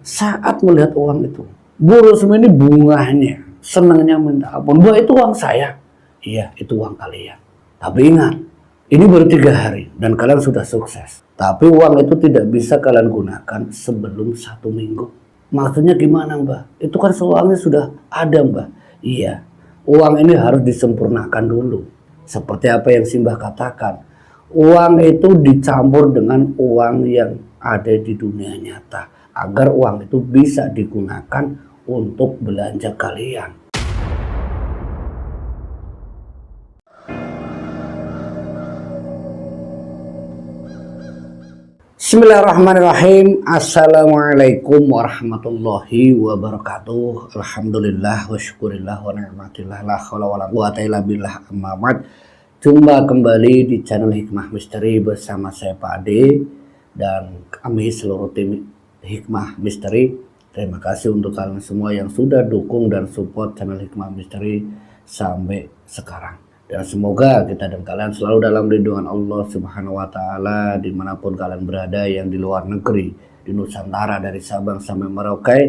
Saat melihat uang itu, Bu Rusmi ini bungahnya, senangnya minta ampun. Bahwa itu uang saya. Iya, itu uang kalian. Tapi ingat, ini baru 3 hari dan kalian sudah sukses. Tapi uang itu tidak bisa kalian gunakan sebelum 1 minggu. Maksudnya gimana, Mbak? Itu kan uangnya sudah ada, Mbak. Iya, uang ini harus disempurnakan dulu. Seperti apa yang Simbah katakan, uang itu dicampur dengan uang yang ada di dunia nyata agar uang itu bisa digunakan untuk belanja kalian. Bismillahirrahmanirrahim. Assalamualaikum warahmatullahi wabarakatuh. Alhamdulillah wa syukurillah wa ni'matillah la haula wa la quwata illa billah, amma ba'd. Jumpa kembali di channel Hikmah Misteri bersama saya Pak Ade dan kami seluruh tim Hikmah Misteri. Terima kasih untuk kalian semua yang sudah dukung dan support channel Hikmah Misteri sampai sekarang. Dan semoga kita dan kalian selalu dalam lindungan Allah Subhanahu wa Ta'ala dimanapun kalian berada, yang di luar negeri, di Nusantara, dari Sabang sampai Merauke.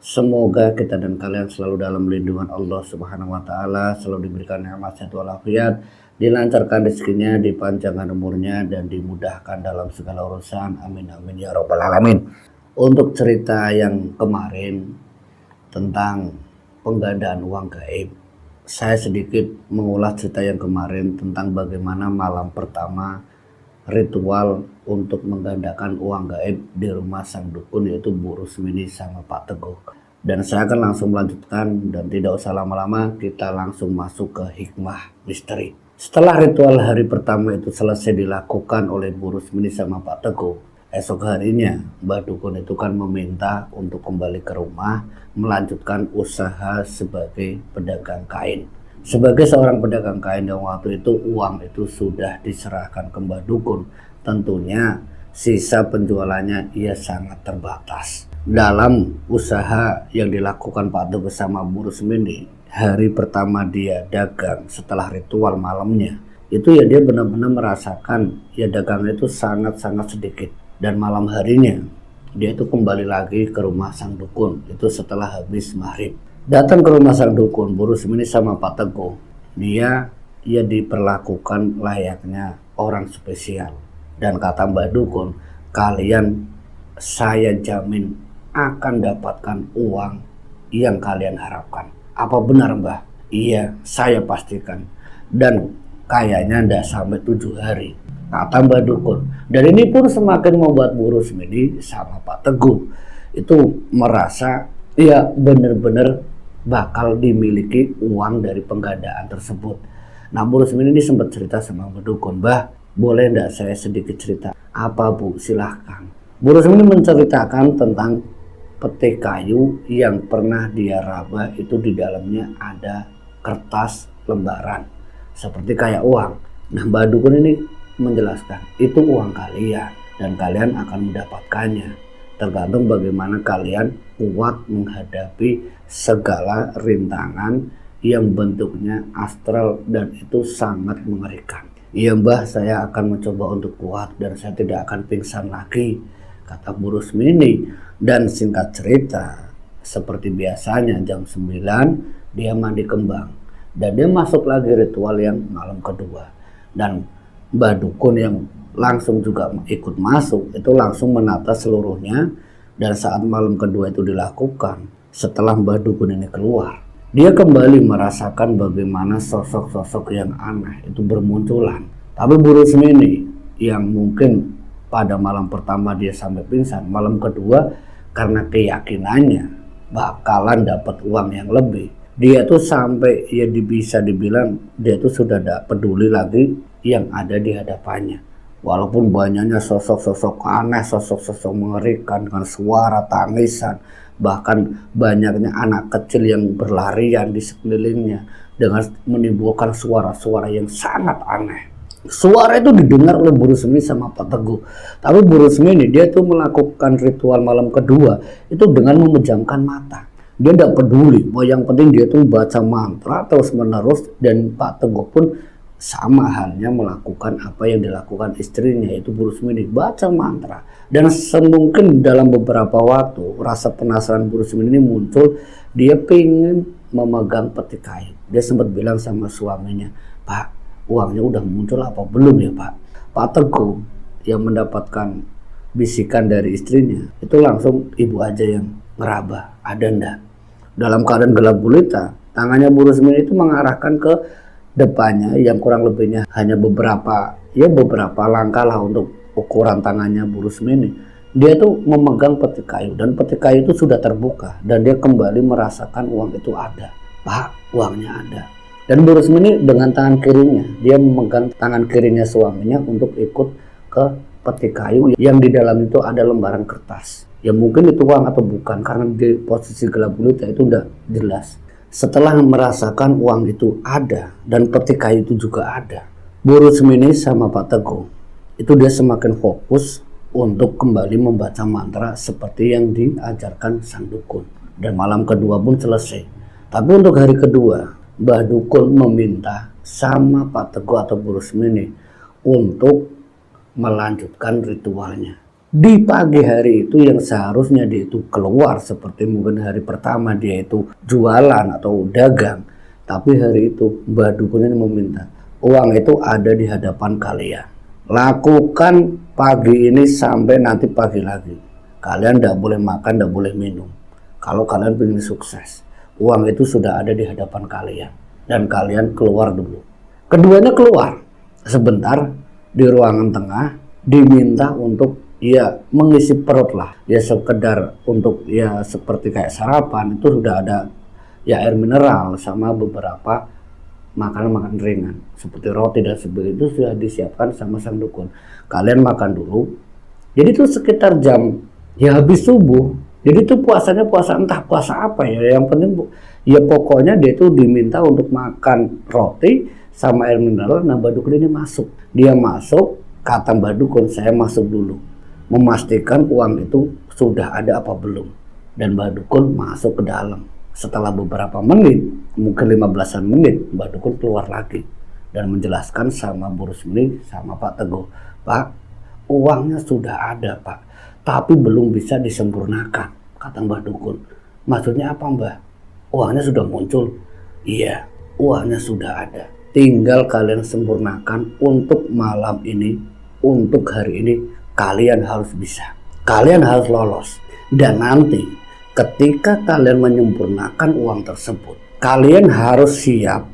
Semoga kita dan kalian selalu dalam lindungan Allah Subhanahu wa Ta'ala, selalu diberikan nikmat sehat walafiat, dilancarkan rezekinya, dipanjangkan umurnya, dan dimudahkan dalam segala urusan. Amin amin ya rabbal alamin. Untuk cerita yang kemarin tentang penggandaan uang gaib, saya sedikit mengulas cerita yang kemarin tentang bagaimana malam pertama ritual untuk menggandakan uang gaib di rumah sang dukun, yaitu Bu Rusmini sama Pak Teguh. Dan saya akan langsung melanjutkan dan tidak usah lama-lama, kita langsung masuk ke Hikmah Misteri. Setelah ritual hari pertama itu selesai dilakukan oleh Bu Rusmini sama Pak Teguh, esok harinya Mbak Dukun itu kan meminta untuk kembali ke rumah melanjutkan usaha sebagai pedagang kain. Sebagai seorang pedagang kain yang waktu itu uang itu sudah diserahkan ke Mbak Dukun, tentunya sisa penjualannya ia sangat terbatas. Dalam usaha yang dilakukan Pak Teguh bersama Bu Rusmini, hari pertama dia dagang setelah ritual malamnya, itu ya dia benar-benar merasakan ya dagangnya itu sangat-sangat sedikit. Dan malam harinya dia itu kembali lagi ke rumah sang dukun itu setelah habis maghrib. Datang ke rumah sang dukun, Bu Rusmini sama Pak Teguh, dia diperlakukan layaknya orang spesial. Dan kata Mbak Dukun, kalian saya jamin akan dapatkan uang yang kalian harapkan. Apa benar, Mbah? Iya, saya pastikan. Dan kayaknya tidak sampai 7 hari, kata Mbak Dukun. Dan ini pun semakin membuat Bu Rusmini sama Pak Teguh itu merasa ya benar-benar bakal dimiliki uang dari penggandaan tersebut. Nah, Bu Rusmini ini sempat cerita sama Mbak Dukun, "Mbah, boleh enggak saya sedikit cerita?" "Apa, Bu? Silahkan." Bu Rusmini menceritakan tentang peti kayu yang pernah dia raba, itu di dalamnya ada kertas lembaran seperti kayak uang. Nah, Mbak Dukun ini menjelaskan, itu uang kalian dan kalian akan mendapatkannya tergantung bagaimana kalian kuat menghadapi segala rintangan yang bentuknya astral dan itu sangat mengerikan. "Iya, Mbah, saya akan mencoba untuk kuat dan saya tidak akan pingsan lagi," kata Bu Rusmini. Dan singkat cerita, seperti biasanya jam 9 dia mandi kembang dan dia masuk lagi ritual yang malam kedua. Dan Mbak Dukun yang langsung juga ikut masuk itu langsung menata seluruhnya. Dan saat malam kedua itu dilakukan, setelah Mbak Dukun ini keluar, dia kembali merasakan bagaimana sosok-sosok yang aneh itu bermunculan. Tapi Bu Rusmini yang mungkin pada malam pertama dia sampai pingsan, malam kedua karena keyakinannya bakalan dapat uang yang lebih, dia tuh sampai ya bisa dibilang dia tuh sudah tidak peduli lagi yang ada di hadapannya. Walaupun banyaknya sosok-sosok aneh, sosok-sosok mengerikan dengan suara tangisan, bahkan banyaknya anak kecil yang berlarian di sekelilingnya dengan menimbulkan suara-suara yang sangat aneh. Suara itu didengar oleh Bu Rusmini sama Pak Teguh. Tapi Bu Rusmini dia tuh melakukan ritual malam kedua itu dengan memejamkan mata. Dia tidak peduli, yang penting dia tuh baca mantra terus menerus. Dan Pak Teguh pun sama halnya melakukan apa yang dilakukan istrinya, yaitu Bu Rusmini, baca mantra. Dan semungkin dalam beberapa waktu rasa penasaran Bu Rusmini ini muncul, dia pengen memegang peti kayu. Dia sempat bilang sama suaminya, "Pak, uangnya udah muncul apa belum ya Pak?" Pak Teguh yang mendapatkan bisikan dari istrinya itu langsung, "Ibu aja yang ngeraba, ada ndak?" Dalam keadaan gelap gulita, tangannya Bu Rusmini itu mengarahkan ke depannya yang kurang lebihnya hanya beberapa langkah lah untuk ukuran tangannya Bu Rusmini. Dia tuh memegang peti kayu dan peti kayu itu sudah terbuka dan dia kembali merasakan uang itu ada. "Pak, uangnya ada." Dan Bu Rusmini dengan tangan kirinya, dia memegang tangan kirinya suaminya untuk ikut ke peti kayu yang di dalam itu ada lembaran kertas. Ya mungkin itu uang atau bukan, karena di posisi gelap gulita itu udah jelas. Setelah merasakan uang itu ada dan peti kayu itu juga ada, Bu Rusmini sama Pak Teguh itu dia semakin fokus untuk kembali membaca mantra seperti yang diajarkan sang dukun. Dan malam kedua pun selesai. Tapi untuk hari kedua, Mbah Dukun meminta sama Pak Teguh atau Bu Rusmini untuk melanjutkan ritualnya. Di pagi hari itu yang seharusnya dia itu keluar seperti mungkin hari pertama dia itu jualan atau dagang, tapi hari itu Mbah Dukun ini meminta uang itu ada di hadapan kalian. Lakukan pagi ini sampai nanti pagi lagi. Kalian tidak boleh makan, tidak boleh minum. Kalau kalian ingin sukses, uang itu sudah ada di hadapan kalian dan kalian keluar dulu. Keduanya keluar sebentar di ruangan tengah, diminta untuk mengisi perut lah, sekedar untuk seperti kayak sarapan itu sudah ada air mineral sama beberapa makanan ringan seperti roti dan sebagainya itu sudah disiapkan sama sang dukun. Kalian makan dulu. Jadi itu sekitar jam habis subuh. Jadi itu puasanya puasa entah puasa apa ya. Yang penting pokoknya dia itu diminta untuk makan roti sama air mineral. Nah, Mbah Dukun ini masuk. Dia masuk, kata Mbah Dukun, "Saya masuk dulu." Memastikan uang itu sudah ada apa belum. Dan Mbah Dukun masuk ke dalam. Setelah beberapa menit, mungkin 15-an menit, Mbah Dukun keluar lagi dan menjelaskan sama Bu Rusmini sama Pak Teguh, "Pak, uangnya sudah ada Pak, tapi belum bisa disempurnakan," kata Mbah Dukun. "Maksudnya apa Mbah? Uangnya sudah muncul?" "Iya, uangnya sudah ada. Tinggal kalian sempurnakan untuk malam ini, untuk hari ini. Kalian harus bisa. Kalian harus lolos. Dan nanti ketika kalian menyempurnakan uang tersebut, kalian harus siap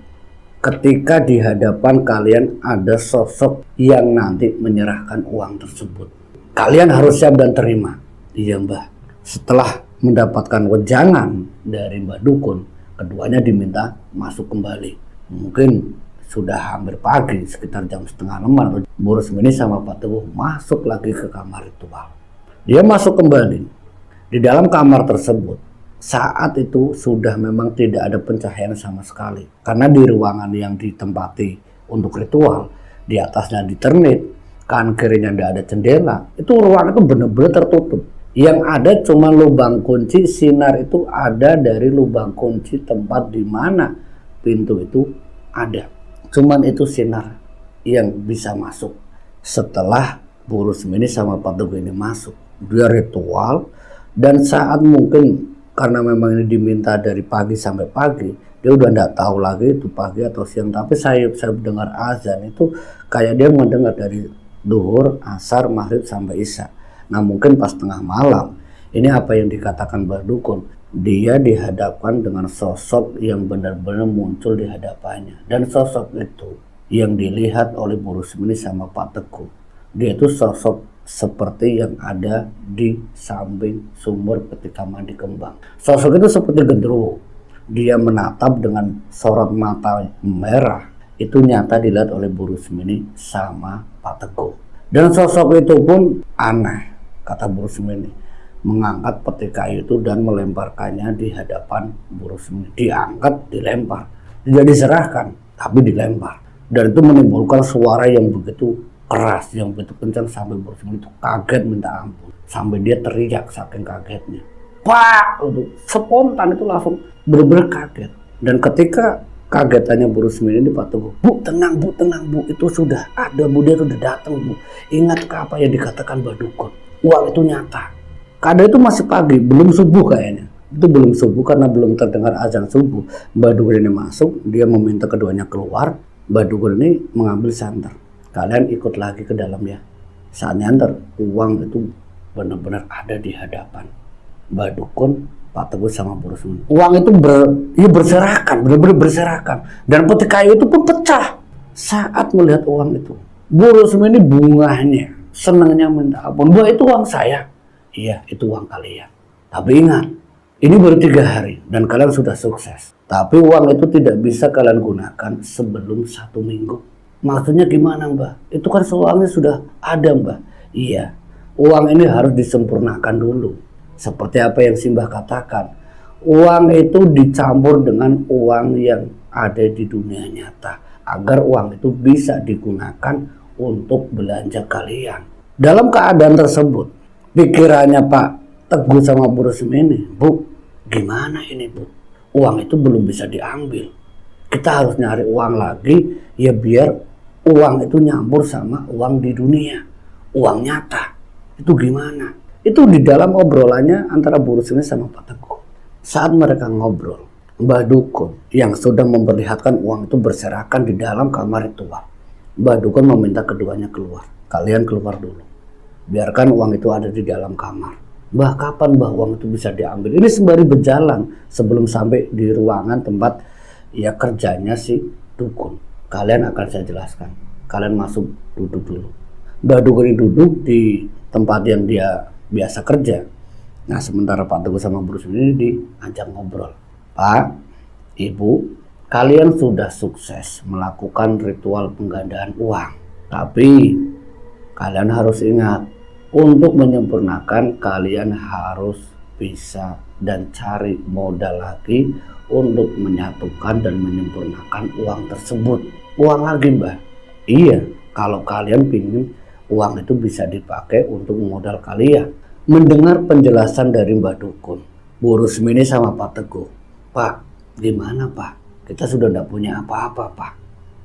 ketika di hadapan kalian ada sosok yang nanti menyerahkan uang tersebut. Kalian harus siap dan terima." "Iya Mbah." Setelah mendapatkan wejangan dari Mbah Dukun, keduanya diminta masuk kembali. Mungkin sudah hampir pagi, sekitar jam 5:30, Bu Rusmini sama Pak Teguh masuk lagi ke kamar ritual. Dia masuk kembali. Di dalam kamar tersebut, saat itu sudah memang tidak ada pencahayaan sama sekali. Karena di ruangan yang ditempati untuk ritual, di atasnya diternit, kanan kirinya tidak ada jendela. Itu ruangan itu benar-benar tertutup. Yang ada cuma lubang kunci, sinar itu ada dari lubang kunci tempat di mana pintu itu ada. Cuman itu sinar yang bisa masuk. Setelah Bu Rusmini sama Pak Teguh ini masuk, dia ritual, dan saat mungkin karena memang ini diminta dari pagi sampai pagi, dia udah tidak tahu lagi itu pagi atau siang. Tapi saya dengar azan itu kayak dia mendengar dari duhur, asar, maghrib sampai isya. Nah mungkin pas tengah malam, ini apa yang dikatakan Mbah Dukun, dia dihadapkan dengan sosok yang benar-benar muncul di hadapannya. Dan sosok itu yang dilihat oleh Bu Rusmini sama Pak Teguh, dia itu sosok seperti yang ada di samping sumur ketika mandi kembang. Sosok itu seperti genderuwo. Dia menatap dengan sorot mata merah. Itu nyata dilihat oleh Bu Rusmini sama Pak Teguh. Dan sosok itu pun aneh, kata Bu Rusmini. Mengangkat peti kayu itu dan melemparkannya di hadapan Bu Rusmini. Diangkat, dilempar. Tidak diserahkan, tapi dilempar. Dan itu menimbulkan suara yang begitu keras, yang begitu kencang sampai Bu Rusmini itu kaget minta ampun. Sampai dia teriak saking kagetnya. "Pak!" Itu spontan itu langsung benar-benar kaget. Dan ketika Kagetannya Bu Rusmini di Pak Teguh. Bu tenang bu, itu sudah ada bu, dia sudah datang bu. Ingat ke apa yang dikatakan Mbah Dukun, uang itu nyata. Kadang itu masih pagi, belum subuh kayaknya. Itu belum subuh karena belum terdengar azan subuh. Mbah Dukun ini masuk, dia meminta keduanya keluar. Mbah Dukun ini mengambil santer. Kalian ikut lagi ke dalam ya. Saat nyanter, uang itu benar-benar ada di hadapan Mbah Dukun, Pak Teguh sama Bu Rusmini. Uang itu berserakan, benar-benar berserakan. Dan peti kayu itu pun pecah saat melihat uang itu. Bu Rusmini bungahnya, senangnya minta ampun. Wah, itu uang saya. Iya, itu uang kalian. Tapi ingat, ini baru 3 hari dan kalian sudah sukses. Tapi uang itu tidak bisa kalian gunakan sebelum 1 minggu. Maksudnya gimana Mbah? Itu kan uangnya sudah ada Mbah. Iya, uang ini harus disempurnakan dulu. Seperti apa yang Simbah katakan, uang itu dicampur dengan uang yang ada di dunia nyata agar uang itu bisa digunakan untuk belanja kalian. Dalam keadaan tersebut, pikirannya Pak Teguh sama Bu Rusmini, Bu, gimana ini Bu? Uang itu belum bisa diambil. Kita harus nyari uang lagi ya biar uang itu nyampur sama uang di dunia, uang nyata. Itu gimana? Itu di dalam obrolannya antara Bu Rusmini sama Pak Teguh. Saat mereka ngobrol, Mbah Dukun yang sudah memperlihatkan uang itu berserakan di dalam kamar ritual. Mbah Dukun meminta keduanya keluar. Kalian keluar dulu. Biarkan uang itu ada di dalam kamar. Mbah, kapan Mbah uang itu bisa diambil? Ini sembari berjalan sebelum sampai di ruangan tempat ya kerjanya si Dukun. Kalian akan saya jelaskan. Kalian masuk, duduk dulu. Mbah Dukun ini duduk di tempat yang dia biasa kerja. Nah, sementara Pak Teguh sama Bu Rusmini diajak ngobrol. Pak, Ibu, kalian sudah sukses melakukan ritual penggandaan uang. Tapi kalian harus ingat, untuk menyempurnakan kalian harus bisa dan cari modal lagi untuk menyatukan dan menyempurnakan uang tersebut. Uang lagi Mbah? Iya, kalau kalian pingin uang itu bisa dipakai untuk modal kalian. Mendengar penjelasan dari Mbah Dukun, Bu Rusmini sama Pak Teguh. Pak, gimana Pak? Kita sudah tidak punya apa-apa Pak.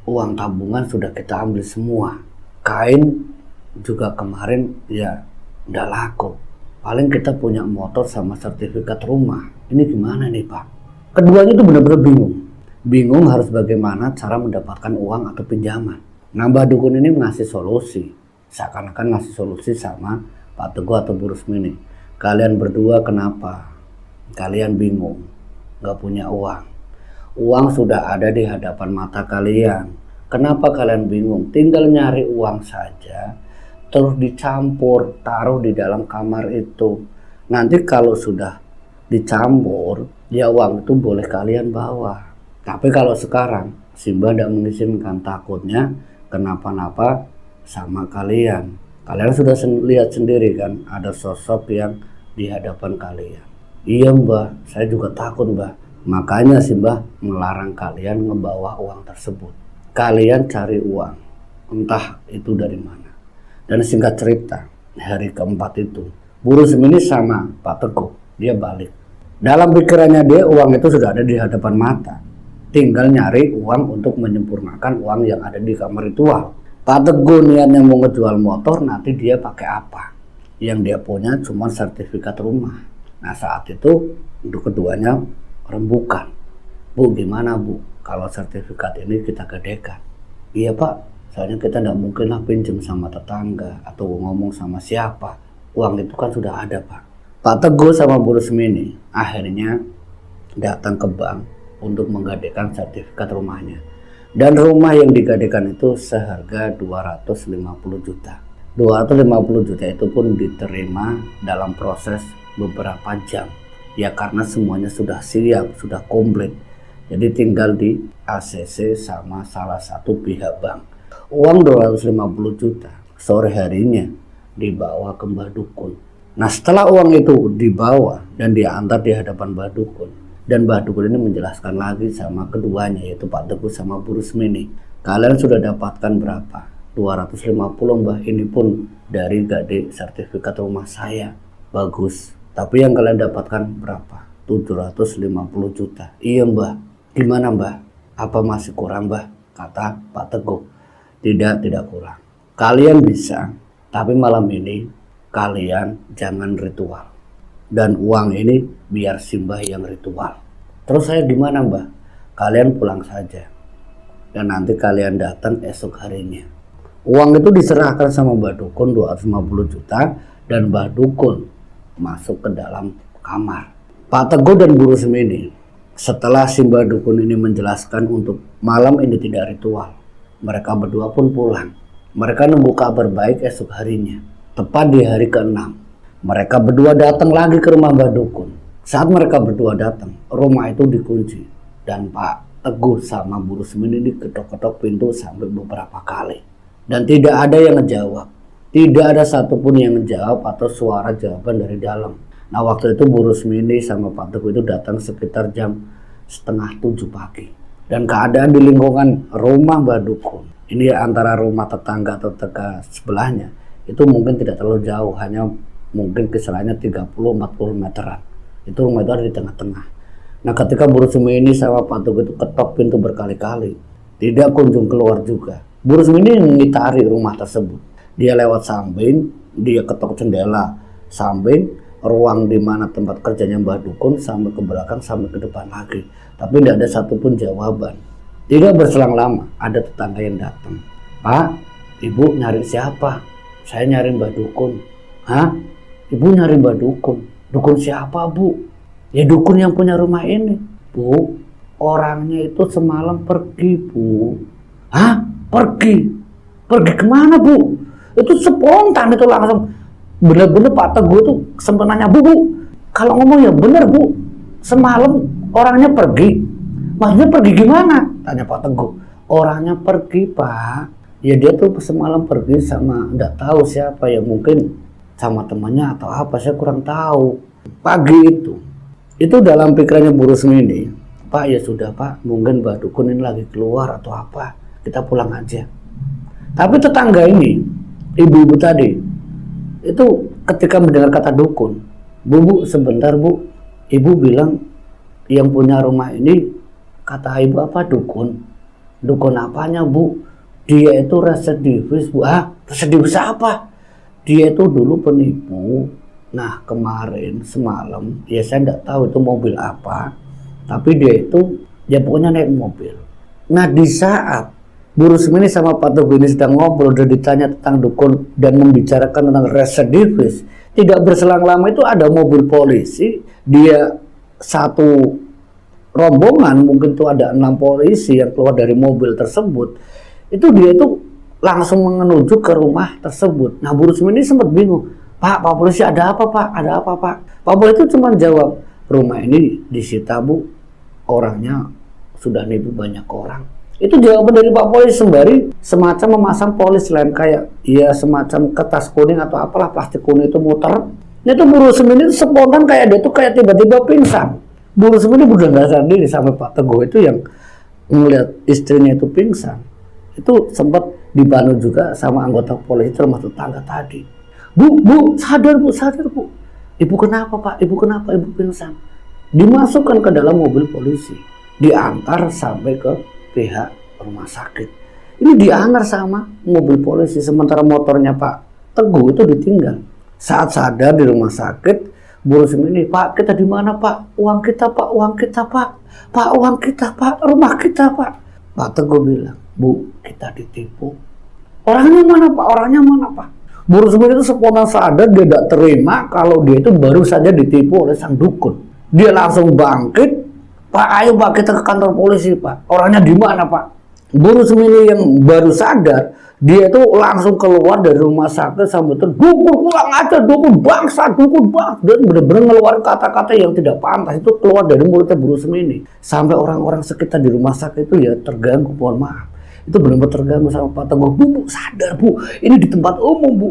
Uang tabungan sudah kita ambil semua. Kain juga kemarin ya udah laku. Paling kita punya motor sama sertifikat rumah. Ini gimana nih Pak? Keduanya itu benar-benar bingung. Bingung harus bagaimana cara mendapatkan uang atau pinjaman. Nah, Mbah Dukun ini ngasih solusi. Seakan-akan ngasih solusi sama Pak Teguh atau Bu Rusmini. Kalian berdua kenapa? Kalian bingung, gak punya uang. Uang sudah ada di hadapan mata kalian. Kenapa kalian bingung? Tinggal nyari uang saja, terus dicampur, taruh di dalam kamar itu. Nanti kalau sudah dicampur, ya uang itu boleh kalian bawa. Tapi kalau sekarang, Simbah tidak mengizinkan, takutnya kenapa-napa sama kalian. Kalian sudah lihat sendiri kan, ada sosok yang di hadapan kalian. Iya Mbah, saya juga takut Mbah. Makanya Simbah melarang kalian ngebawa uang tersebut. Kalian cari uang, entah itu dari mana. Dan singkat cerita, hari keempat itu, Bu Rusmini sama Pak Teguh, dia balik. Dalam pikirannya dia, uang itu sudah ada di hadapan mata. Tinggal nyari uang untuk menyempurnakan uang yang ada di kamar ritual. Pak Teguh niatnya mau ngejual motor, nanti dia pakai apa? Yang dia punya cuma sertifikat rumah. Nah, saat itu untuk keduanya rembukan. Bu, gimana Bu? Kalau sertifikat ini kita gadekan. Iya Pak, soalnya kita tidak mungkinlah pinjam sama tetangga atau ngomong sama siapa. Uang itu kan sudah ada Pak. Pak Teguh sama Bu Rusmini akhirnya datang ke bank untuk menggadekan sertifikat rumahnya. Dan rumah yang digadekan itu seharga 250 juta. 250 juta itu pun diterima dalam proses beberapa jam. Ya karena semuanya sudah siap, sudah komplit. Jadi tinggal di ACC sama salah satu pihak bank. Uang 250 juta sore harinya dibawa ke Mbah Dukun. Nah, setelah uang itu dibawa dan diantar di hadapan Mbah Dukun, dan Mbah Dukun ini menjelaskan lagi sama keduanya, yaitu Pak Teguh sama Bu Rusmini. Kalian sudah dapatkan berapa? 250 Mbah, ini pun dari gade sertifikat rumah saya. Bagus. Tapi yang kalian dapatkan berapa? 750 juta. Iya Mbah. Gimana Mbah? Apa masih kurang, Mbah? Kata Pak Teguh. Tidak kurang. Kalian bisa, tapi malam ini kalian jangan ritual. Dan uang ini biar Simbah yang ritual. Terus saya gimana, Mbah? Kalian pulang saja. Dan nanti kalian datang esok harinya. Uang itu diserahkan sama Mbah Dukun 250 juta dan Mbah Dukun masuk ke dalam kamar. Pak Teguh dan Bu Rusmi ini, setelah si Mbah Dukun ini menjelaskan untuk malam ini tidak ritual, mereka berdua pun pulang. Mereka nunggu kabar baik esok harinya. Tepat di hari ke-6, mereka berdua datang lagi ke rumah Mbah Dukun. Saat mereka berdua datang, rumah itu dikunci. Dan Pak Teguh sama Bu Rusmi ini diketok-ketok pintu sampai beberapa kali. Dan tidak ada yang ngejawab. Tidak ada satupun yang ngejawab atau suara jawaban dari dalam. Nah, waktu itu Bu Rusmi ini sama Pak Teguh itu datang sekitar jam 6:30 pagi. Dan keadaan di lingkungan rumah Mbah Dukun, ini antara rumah tetangga atau tetangga sebelahnya, itu mungkin tidak terlalu jauh, hanya mungkin kisarannya 30-40 meteran. Itu rumah itu ada di tengah-tengah. Nah, ketika Bu Rusmi ini sama Pak Teguh itu ketok pintu berkali-kali, tidak kunjung keluar juga. Bu Rusmi ini mengitari rumah tersebut. Dia lewat samping, dia ketok jendela samping, ruang di mana tempat kerjanya Mbah Dukun, sampai ke belakang, sampai ke depan lagi. Tapi tidak ada satupun jawaban. Tidak berselang lama, ada tetangga yang datang. Pak, Ibu nyari siapa? Saya nyari Mbah Dukun. Hah? Ibu nyari Mbah Dukun? Dukun siapa, Bu? Ya dukun yang punya rumah ini. Bu, orangnya itu semalam pergi, Bu. Hah? Pergi? Pergi kemana, Bu? Itu spontan itu langsung. Bener-bener Pak Teguh tuh sempat nanya, Bu, kalau ngomong ya bener, Bu, semalam orangnya pergi. Maksudnya pergi gimana? Tanya Pak Teguh. Orangnya pergi, Pak. Ya dia tuh semalam pergi sama nggak tahu siapa ya, mungkin sama temannya atau apa, saya kurang tahu. Pagi itu dalam pikirannya Bu Rusmi ini, Pak ya sudah Pak, mungkin Mbah Dukun ini lagi keluar atau apa, kita pulang aja. Tapi tetangga ini, ibu-ibu tadi, itu ketika mendengar kata dukun, Bu, sebentar Bu, Ibu bilang yang punya rumah ini, kata Ibu apa, dukun? Dukun apanya, Bu? Dia itu residivis, Bu. Ah, residivis apa? Dia itu dulu penipu. Nah, kemarin semalam, ya saya tidak tahu itu mobil apa, tapi dia itu, ya pokoknya naik mobil. Nah, di saat Bu Rusmi ini sama Pak Teguh ini sedang ngobrol dan ditanya tentang dukun dan membicarakan tentang residivis, tidak berselang lama itu ada mobil polisi. Dia satu rombongan, mungkin itu ada 6 polisi yang keluar dari mobil tersebut. Itu dia itu langsung menuju ke rumah tersebut. Nah, Bu Rusmi ini sempat bingung, Pak polisi ada apa, Pak? Ada apa, Pak? Pak polisi itu cuma jawab, rumah ini disita, Bu, orangnya sudah nipu banyak orang. Itu jawaban dari Pak polisi sembari semacam memasang polis lem, kayak ya semacam kertas kuning atau apalah, plastik kuning itu muter. Itu Bu Rusmi ini spontan kayak dia tuh kayak tiba-tiba pingsan. Bu Rusmi ini udah nggak sadar diri sampai Pak Teguh itu yang melihat istrinya itu pingsan. Itu sempat dibantu juga sama anggota polisi termasuk tetangga tadi. Bu, sadar Bu. Ibu kenapa, Pak? Ibu kenapa? Ibu pingsan. Dimasukkan ke dalam mobil polisi, diantar sampai ke pihak rumah sakit. Ini diantar sama mobil polisi, sementara motornya Pak Teguh itu ditinggal. Saat sadar di rumah sakit, Bu Rusmi ini, Pak, kita di mana, Pak? Uang kita, Pak, uang kita, Pak. Pak, uang kita, Pak, rumah kita, Pak. Pak Teguh bilang, Bu, kita ditipu. Orangnya mana, Pak? Orangnya mana, Pak? Bu Rusmi itu spontan sadar, dia tidak terima kalau dia itu baru saja ditipu oleh sang dukun. Dia langsung bangkit, Pak, ayo Pak, kita ke kantor polisi, Pak. Orangnya di mana, Pak? Bu Rusmi ini yang baru sadar, dia itu langsung keluar dari rumah sakit sambil dukun pulang aja, dukun bangsa, dan benar-benar ngeluarin kata-kata yang tidak pantas itu keluar dari mulutnya Bu Rusmi ini. Sampai orang-orang sekitar di rumah sakit itu ya terganggu, mohon maaf. Itu benar-benar terganggu sama Pak Teguh. Bu, sadar Bu, ini di tempat umum, Bu.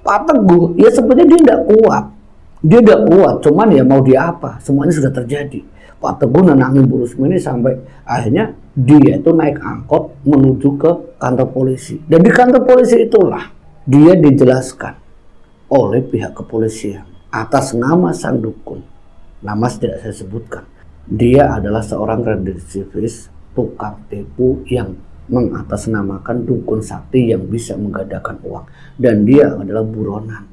Pak Teguh, ya sebenarnya dia tidak kuat. Dia tidak kuat, cuman ya mau dia apa, semuanya sudah terjadi. Pak Teguh nenangin Bu Rusmi ini sampai akhirnya dia itu naik angkot menuju ke kantor polisi. Dan di kantor polisi itulah dia dijelaskan oleh pihak kepolisian atas nama sang dukun. Nama tidak saya sebutkan. Dia adalah seorang residivis tukang tipu yang mengatasnamakan dukun sakti yang bisa menggandakan uang. Dan dia adalah buronan.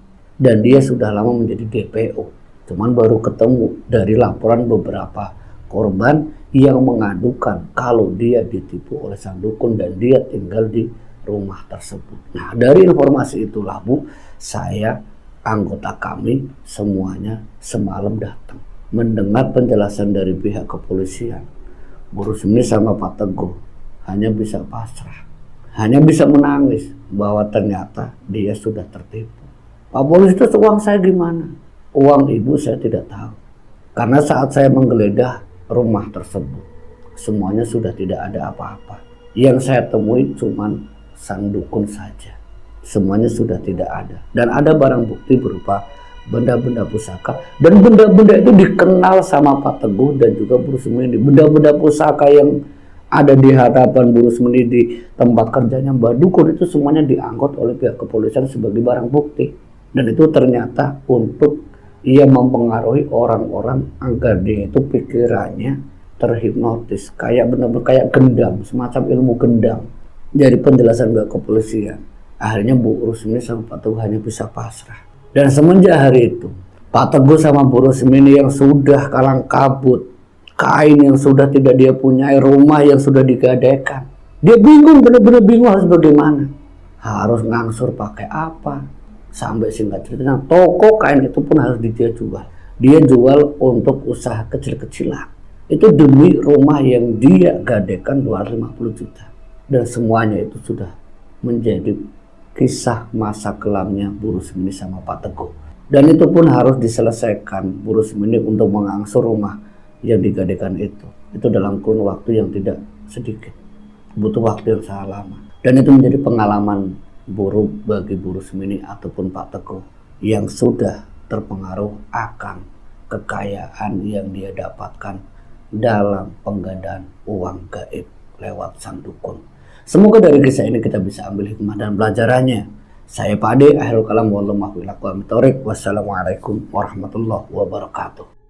Dan dia sudah lama menjadi DPO. Cuman baru ketemu dari laporan beberapa korban yang mengadukan kalau dia ditipu oleh sang dukun dan dia tinggal di rumah tersebut. Nah, dari informasi itulah Bu, saya, anggota kami semuanya semalam datang mendengar penjelasan dari pihak kepolisian. Bu Rusmini sama Pak Teguh hanya bisa pasrah, hanya bisa menangis bahwa ternyata dia sudah tertipu. Pak Polisi, itu uang saya gimana? Uang ibu saya tidak tahu. Karena saat saya menggeledah rumah tersebut, semuanya sudah tidak ada apa-apa. Yang saya temui cuman sang dukun saja. Semuanya sudah tidak ada. Dan ada barang bukti berupa benda-benda pusaka. Dan benda-benda itu dikenal sama Pak Teguh dan juga Bu Rusmini. Benda-benda pusaka yang ada di hadapan Bu Rusmini di tempat kerjanya Mbak Dukun itu semuanya diangkut oleh pihak kepolisian sebagai barang bukti. Dan itu ternyata untuk ia mempengaruhi orang-orang agar dia itu pikirannya terhipnotis, kayak benar-benar kayak gendam, semacam ilmu gendam. Dari penjelasan pihak kepolisian, akhirnya Bu Rusmini sama Pak Teguh hanya bisa pasrah. Dan semenjak hari itu, Pak Teguh sama Bu Rusmini yang sudah kalang kabut, kain yang sudah tidak dia punyai, rumah yang sudah digadaikan, dia bingung, benar-benar bingung harus bagaimana, harus ngangsur pakai apa. Sampai singkat ceritanya, toko kain itu pun harus dia jual. Dia jual untuk usaha kecil-kecilan. Itu demi rumah yang dia gadaikan 250 juta. Dan semuanya itu sudah menjadi kisah masa kelamnya Bu Rusmini sama Pak Teguh. Dan itu pun harus diselesaikan Bu Rusmini untuk mengangsur rumah yang digadaikan itu. Itu dalam kurun waktu yang tidak sedikit. Butuh waktu yang sangat lama. Dan itu menjadi pengalaman buruk bagi Bu Rusmini ataupun Pak Teguh yang sudah terpengaruh akan kekayaan yang dia dapatkan dalam penggandaan uang gaib lewat sang dukun. Semoga dari kisah ini kita bisa ambil hikmah dan pelajarannya. Saya Pak Ade, akhirul kalam, wassalamualaikum warahmatullahi wabarakatuh.